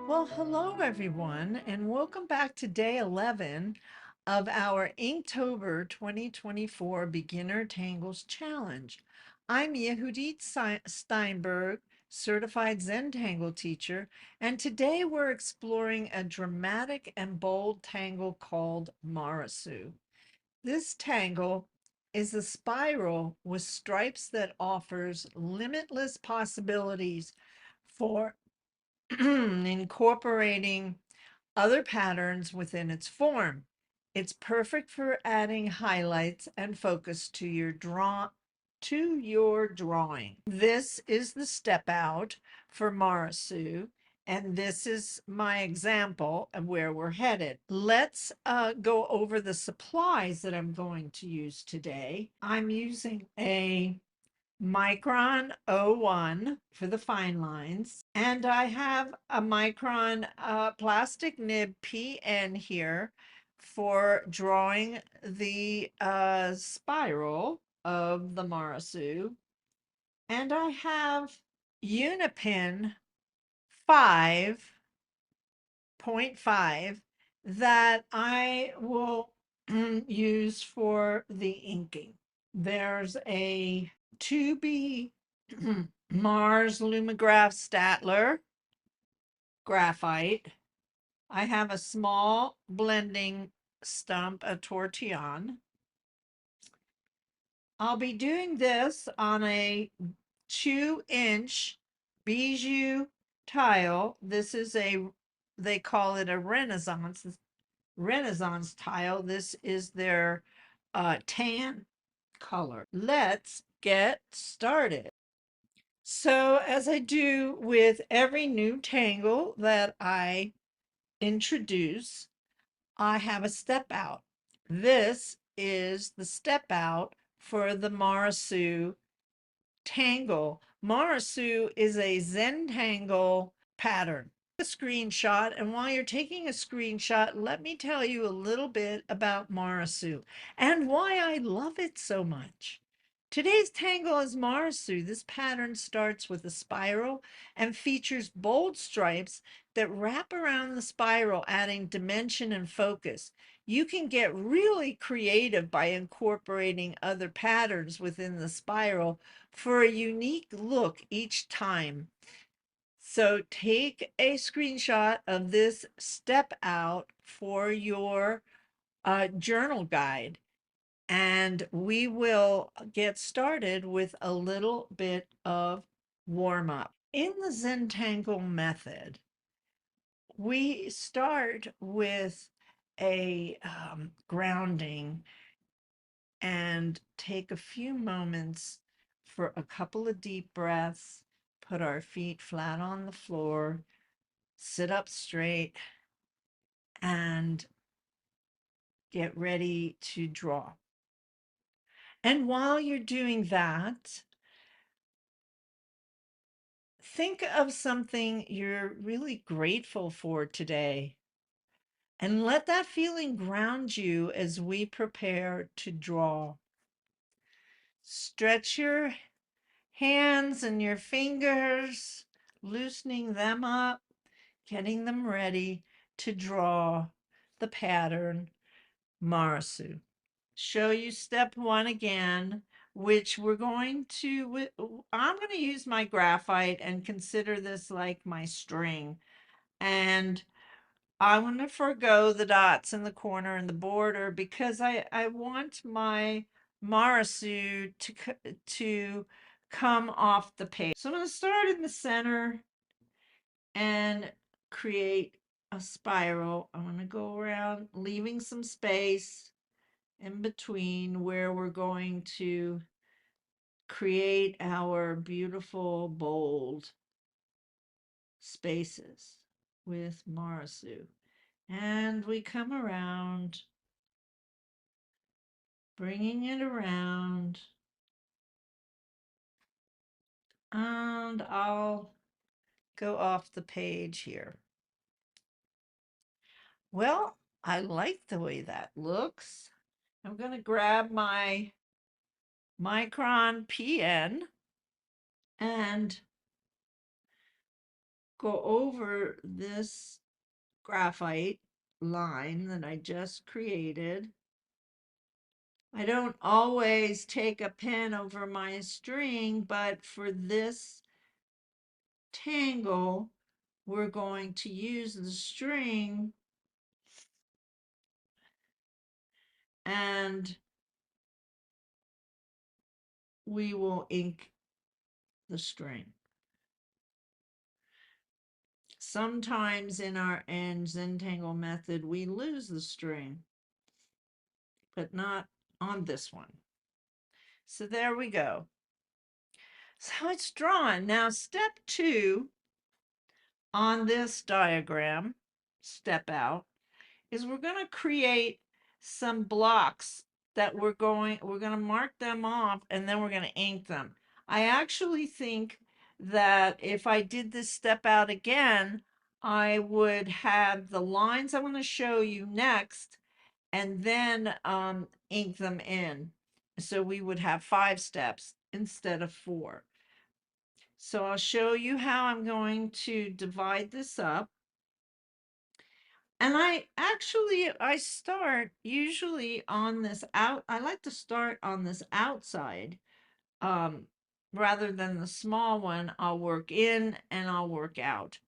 Well, hello everyone, and welcome back to day 11 of our Inktober 2024 Beginner Tangles Challenge. I'm Yehudit Steinberg, certified Zentangle teacher, and today we're exploring a dramatic and bold tangle called Marasu. This tangle is a spiral with stripes that offers limitless possibilities for incorporating other patterns within its form. It's perfect for adding highlights and focus to your drawing. This is the step out for Marasu, and this is my example of where we're headed. Let's go over the supplies that I'm going to use today. I'm using a Micron 01 for the fine lines. And I have a Micron plastic nib PN here for drawing the spiral of the Marasu. And I have Unipin 5.5 that I will use for the inking. There's a 2B Mars Lumograph Statler graphite. I have a small blending stump, a tortillon. I'll be doing this on a 2-inch bijou tile. This is they call it a Renaissance tile. This is their tan color. Let's get started. So as I do with every new tangle that I introduce, I have a step out. This is the step out for the Marasu tangle. Marasu is a Zentangle pattern. A screenshot, and while you're taking a screenshot, let me tell you a little bit about Marasu and why I love it so much. Today's tangle is Marasu. This pattern starts with a spiral and features bold stripes that wrap around the spiral, adding dimension and focus. You can get really creative by incorporating other patterns within the spiral for a unique look each time. So take a screenshot of this step out for your journal guide, and we will get started with a little bit of warm up. In the Zentangle method, we start with a grounding and take a few moments for a couple of deep breaths, put our feet flat on the floor, sit up straight, and get ready to draw. And while you're doing that, think of something you're really grateful for today. And let that feeling ground you as we prepare to draw. Stretch your hands and your fingers, loosening them up, getting them ready to draw the pattern Marasu. Show you step one again, which I'm going to use my graphite and consider this like my string. And I'm going to forego the dots in the corner and the border because I want my Marasu to come off the page. So I'm going to start in the center and create a spiral. I'm going to go around, leaving some space in between where we're going to create our beautiful, bold spaces with Marasu. And we come around, bringing it around, and I'll go off the page here. Well, I like the way that looks. I'm going to grab my Micron PN and go over this graphite line that I just created. I don't always take a pen over my string, but for this tangle, we're going to use the string and we will ink the string. Sometimes in our Zentangle method, we lose the string, but not on this one. So there we go. So it's drawn. Now step 2 on this diagram, step out, is we're going to create some blocks that we're going to mark them off and then we're going to ink them. I actually think that if I did this step out again, I would have the lines I'm going to show you next and then ink them in. So we would have 5 steps instead of 4. So I'll show you how I'm going to divide this up. And I start usually on this I like to start on this outside rather than the small one. I'll work in and I'll work out.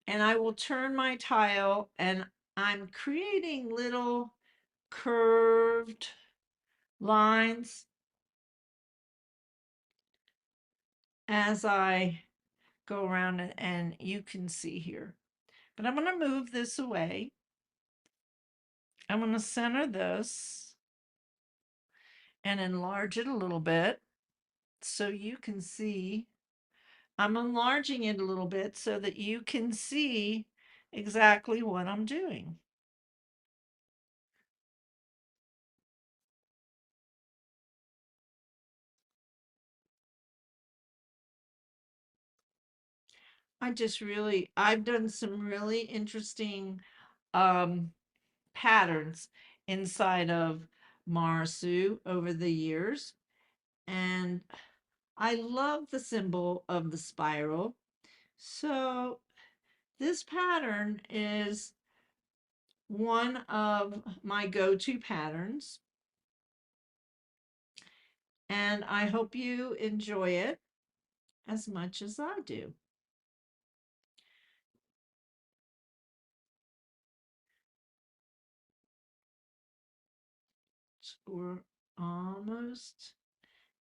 And I will turn my tile and I'm creating little curved lines as I go around it, and you can see here. But I'm going to move this away. I'm going to center this and enlarge it a little bit so you can see. I'm enlarging it a little bit so that you can see exactly what I'm doing. I've done some really interesting patterns inside of Marasu over the years. And I love the symbol of the spiral. So this pattern is one of my go-to patterns. And I hope you enjoy it as much as I do. So we're almost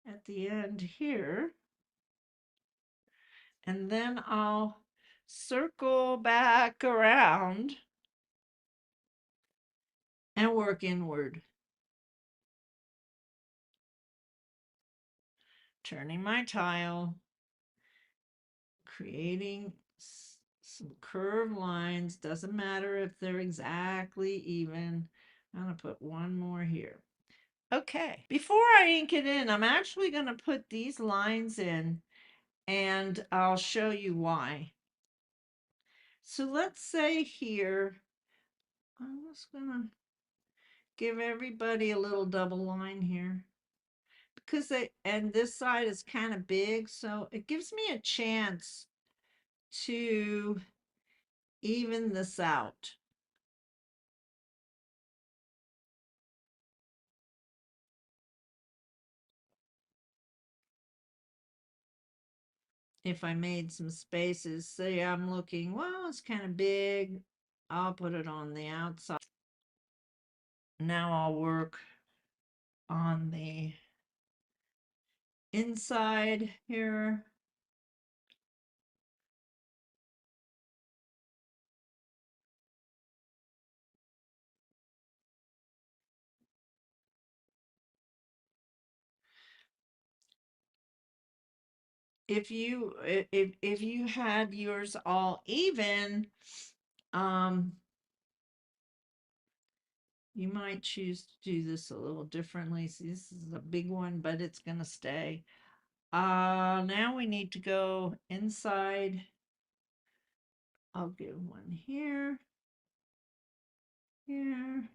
at the end here. And then I'll circle back around and work inward. Turning my tile, creating some curved lines. Doesn't matter if they're exactly even. I'm going to put one more here. Okay, before I ink it in, I'm actually going to put these lines in and I'll show you why. So let's say here, I'm just going to give everybody a little double line here because and this side is kind of big, so it gives me a chance to even this out. If I made some spaces, say I'm looking, well, it's kind of big, I'll put it on the outside. Now I'll work on the inside here. If you had yours all even, you might choose to do this a little differently. See, this is a big one, but it's gonna stay. Now we need to go inside. I'll give one here, here.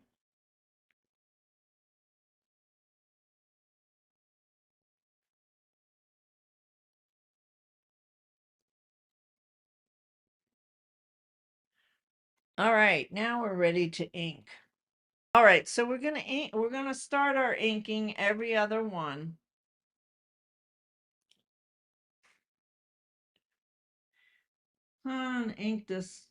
All right, now we're ready to ink. All right, so we're gonna ink. We're gonna start our inking every other one. Ink this.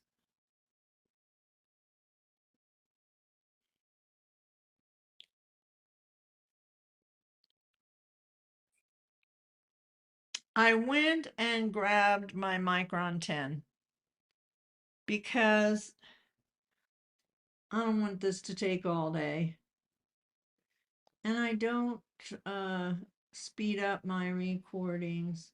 I went and grabbed my Micron 10 because I don't want this to take all day. And I don't speed up my recordings.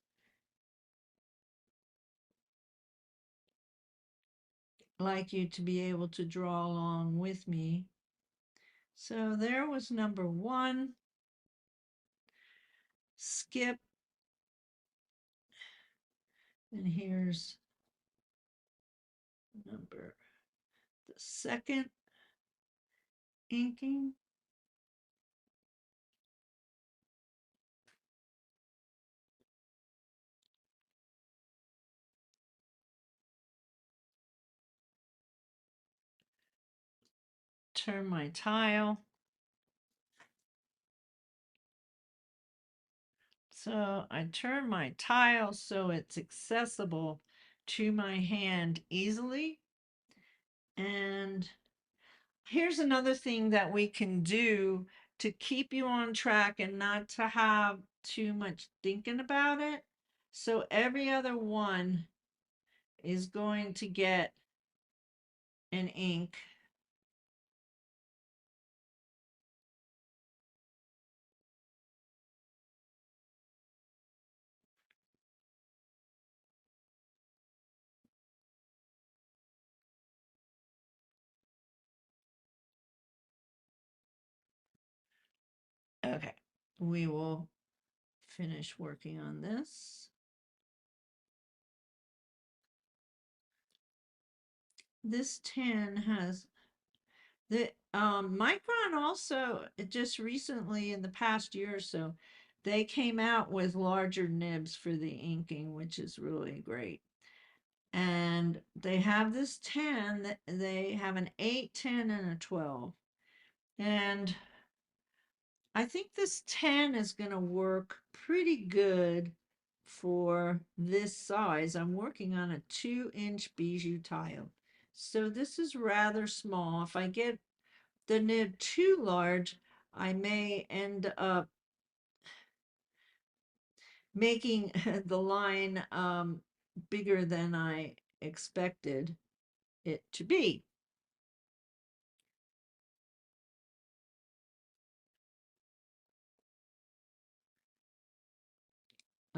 Like you to be able to draw along with me. So there was number 1. Skip. And here's number the second inking. Turn my tile. So I turn my tile so it's accessible to my hand easily. And here's another thing that we can do to keep you on track and not to have too much thinking about it. So every other one is going to get an ink. Okay, we will finish working on this. This 10 has the Micron also just recently in the past year or so, they came out with larger nibs for the inking, which is really great. And they have this 10, they have an 8, 10, and a 12. And I think this 10 is going to work pretty good for this size. I'm working on a 2-inch bijou tile. So this is rather small. If I get the nib too large, I may end up making the line bigger than I expected it to be.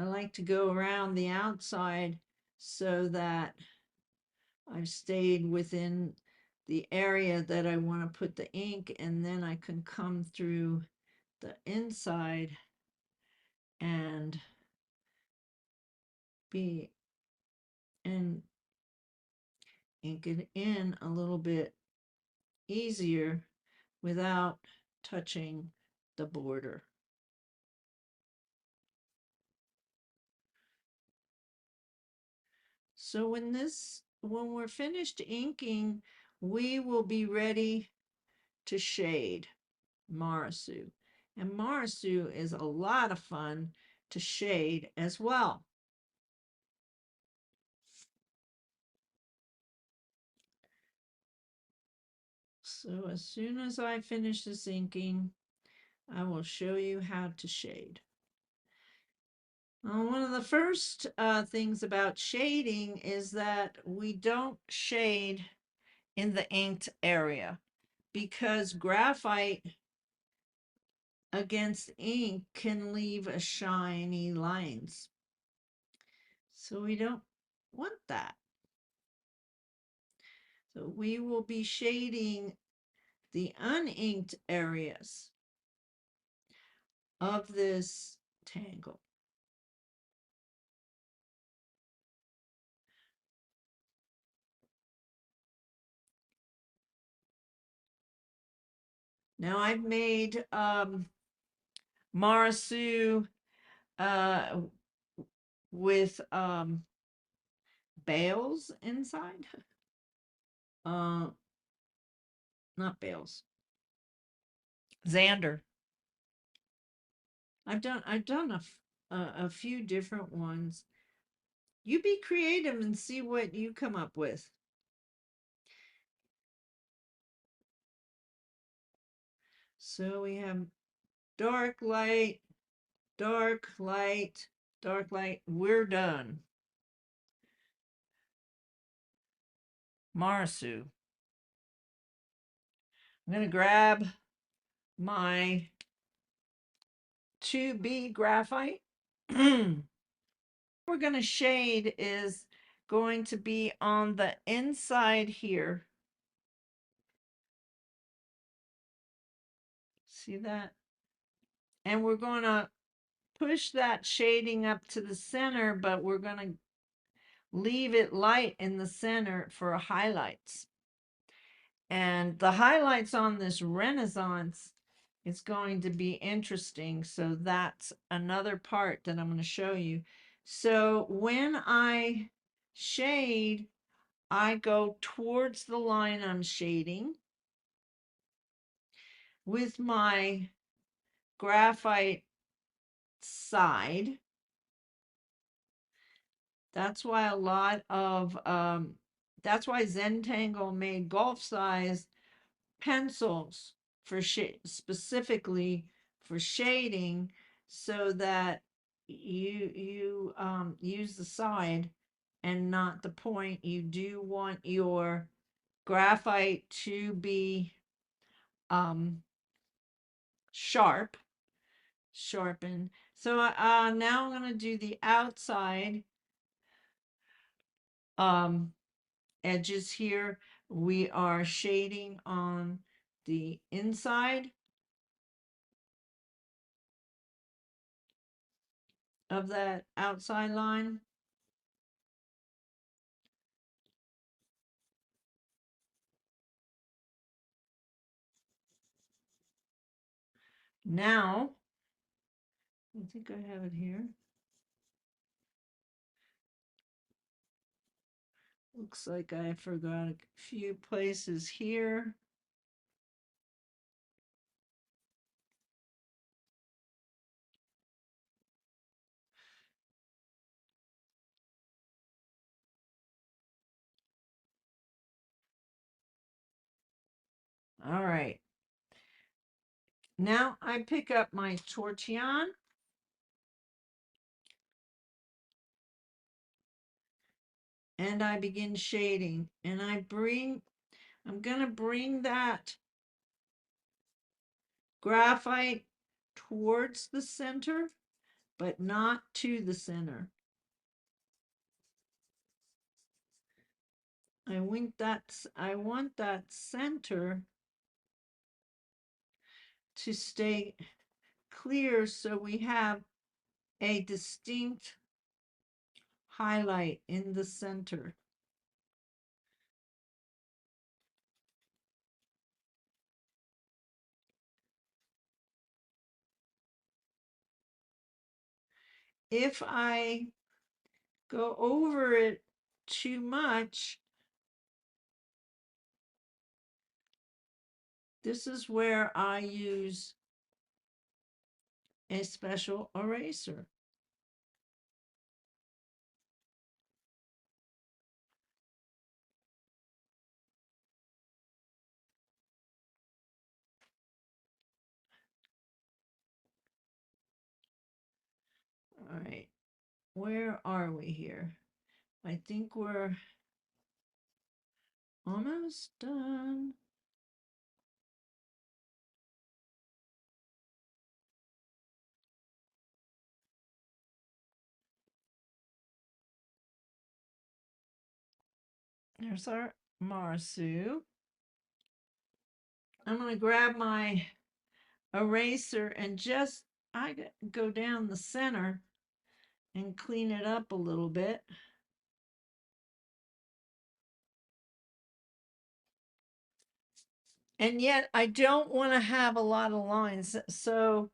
I like to go around the outside so that I've stayed within the area that I want to put the ink, and then I can come through the inside and be and ink it in a little bit easier without touching the border. So when we're finished inking, we will be ready to shade Marasu. And Marasu is a lot of fun to shade as well. So as soon as I finish this inking, I will show you how to shade. One of the first things about shading is that we don't shade in the inked area because graphite against ink can leave a shiny lines. So we don't want that. So we will be shading the uninked areas of this tangle. Now I've made Marasu uh, with bales inside. not Bales. Xander. I've done a few different ones. You be creative and see what you come up with. So we have dark light, dark light, dark light. We're done. Marasu. I'm going to grab my 2B graphite. We're going to shade is going to be on the inside here. See that? And we're going to push that shading up to the center, but we're going to leave it light in the center for highlights. And the highlights on this Renaissance is going to be interesting. So that's another part that I'm going to show you. So when I shade, I go towards the line I'm shading with my graphite side. That's why a lot of, that's why Zentangle made golf size pencils for specifically for shading, so that you use the side and not the point. You do want your graphite to be sharpened. So now I'm going to do the outside edges here. We are shading on the inside of that outside line. Now, I think I have it here. Looks like I forgot a few places here. All right. Now I pick up my tortillon. And I begin shading. And I'm going to bring that graphite towards the center, but not to the center. I want that center to stay clear, so we have a distinct highlight in the center. If I go over it too much, this is where I use a special eraser. All right, where are we here? I think we're almost done. There's our Marasu. I'm going to grab my eraser and I go down the center and clean it up a little bit. And yet I don't want to have a lot of lines. So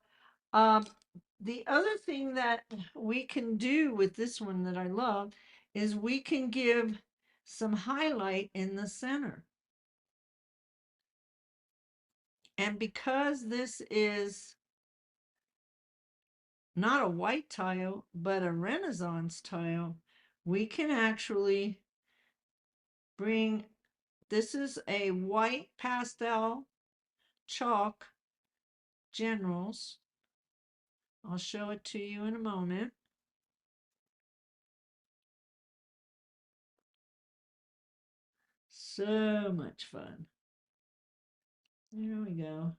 the other thing that we can do with this one that I love is we can give some highlight in the center. And because this is not a white tile, but a Renaissance tile, we can actually bring, this is a white pastel chalk generals. I'll show it to you in a moment. So much fun. There we go.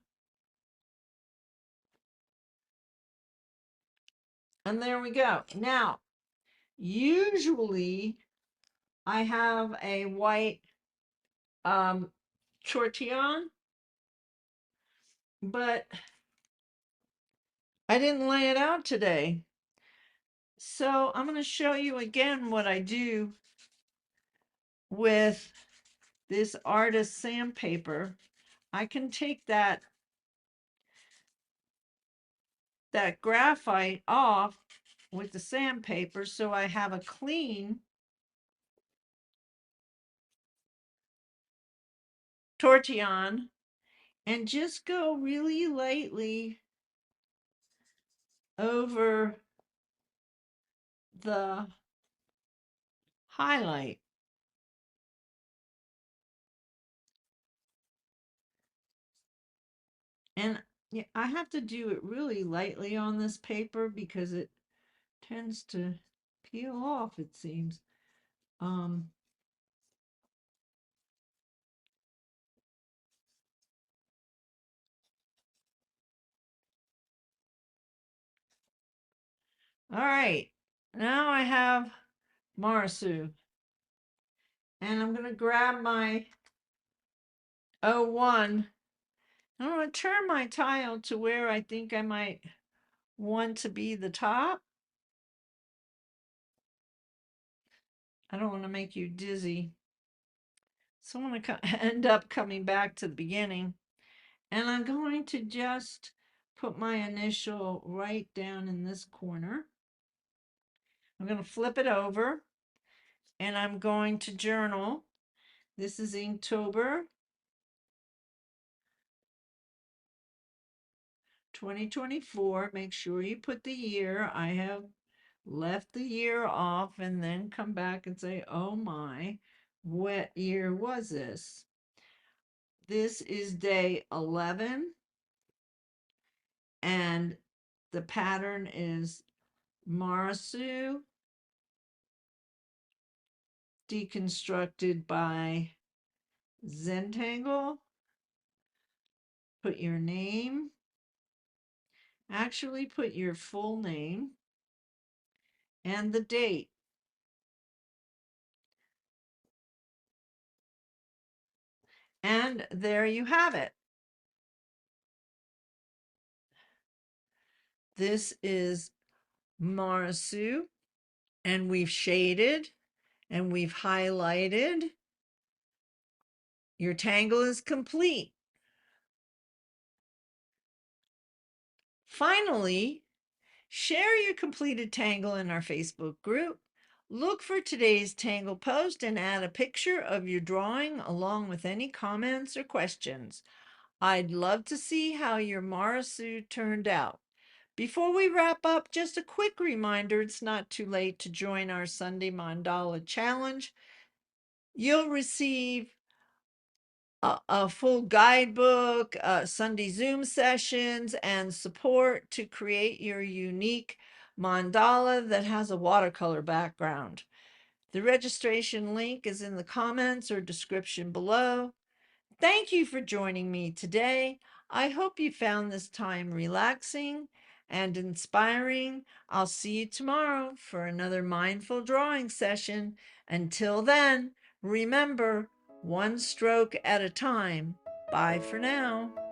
And there we go. Now, usually I have a white tortillon, but I didn't lay it out today. So I'm going to show you again what I do with this artist sandpaper. I can take that graphite off with the sandpaper so I have a clean tortillon, and just go really lightly over the highlight. And yeah, I have to do it really lightly on this paper because it tends to peel off, it seems. All right, now I have Marasu, and I'm going to grab my 01. I'm going to turn my tile to where I think I might want to be the top. I don't want to make you dizzy. So I'm going to end up coming back to the beginning. And I'm going to just put my initial right down in this corner. I'm going to flip it over and I'm going to journal. This is Inktober 2024. Make sure you put the year. I have left the year off and then come back and say, oh my, what year was this? This is day 11 and the pattern is Marasu deconstructed by Zentangle. Put your name. Actually put your full name and the date. And there you have it. This is Marasu, and we've shaded and we've highlighted. Your tangle is complete. Finally, share your completed tangle in our Facebook group. Look for today's tangle post and add a picture of your drawing along with any comments or questions. I'd love to see how your Marasu turned out. Before we wrap up, just a quick reminder, it's not too late to join our Sunday Mandala Challenge. You'll receive a full guidebook, Sunday Zoom sessions, and support to create your unique mandala that has a watercolor background. The registration link is in the comments or description below. Thank you for joining me today. I hope you found this time relaxing and inspiring. I'll see you tomorrow for another mindful drawing session. Until then, remember, one stroke at a time. Bye for now.